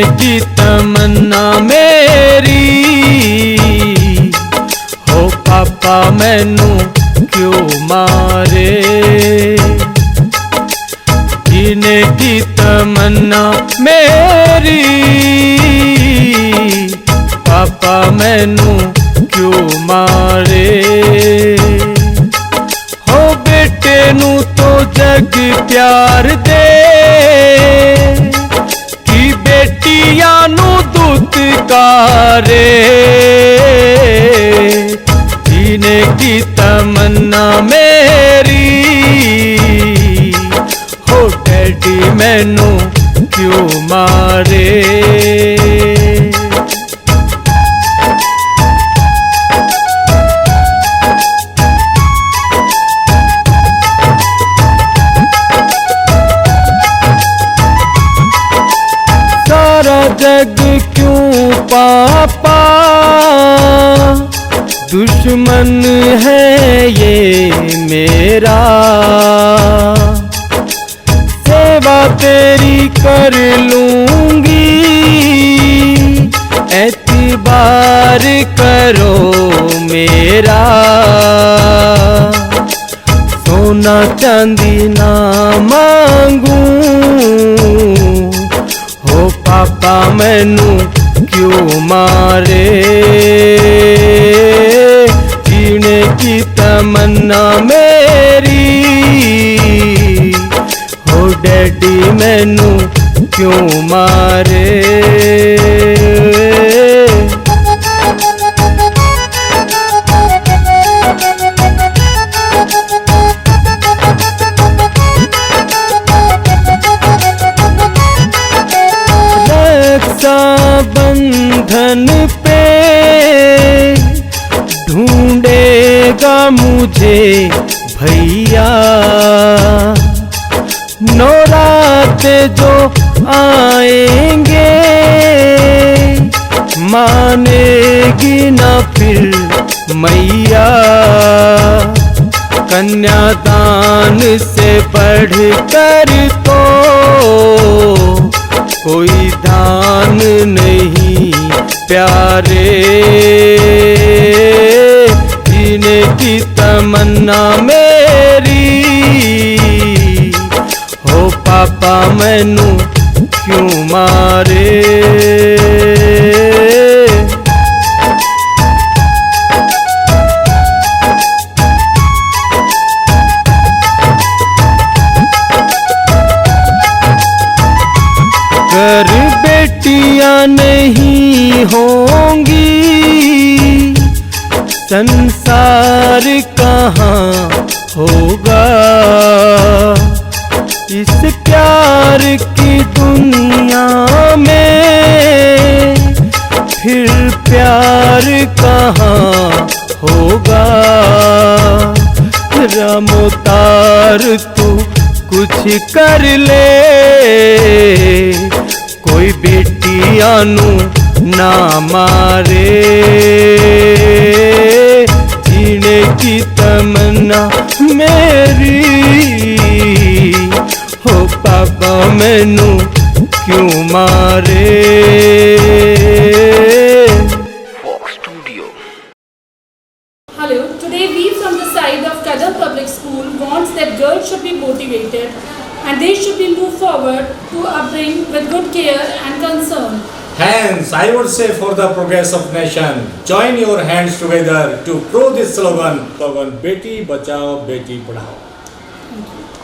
जीने की तमन्ना मेरी, हो पापा मैनू क्यों मारे। जीने की तमन्ना मेरी, पापा मैनू क्यों मारे। हो बेटे नू तो जग प्यार दे, कि बेटियां नू दुत्कारे। जीने की तमन्ना मेरी, हो डैडी मैनू क्यों मारे। सारा जग क्यों पापा दुश्मन है ये मेरा। सेवा तेरी कर लूंगी, एतबार करो मेरा। सोना चांदी ना मांगूं, हो पापा मैनू क्यों मारे। जीने की तमन्ना मेरी, हो डैडी मैनू क्यों मारे। बंधन पे ढूंढेगा मुझे भैया। नौरात जो आएंगे, मानेगी ना फिर मैया। कन्यादान से बढ़कर तो कोई दान नहीं प्यारे। जीने की तमन्ना मेरी, हो पापा मैनू क्यों मारे। अगर बेटियां नहीं होंगी, संसार कहाँ होगा। इस प्यार की दुनिया में फिर प्यार कहाँ होगा। रामोतार तू कुछ कर ले, कोई बेटियां नू ना मारे। जीने की तमन्ना मेरी, हो पापा मैनू क्यों मारे। Hello, today we from the side of Kadam Public School wants that girls should be motivated and they should be moved forward to upbring with good care and concern. Hence, I would say for the progress of nation, join your hands together to prove this slogan, Beti Bachao, Beti Padhao.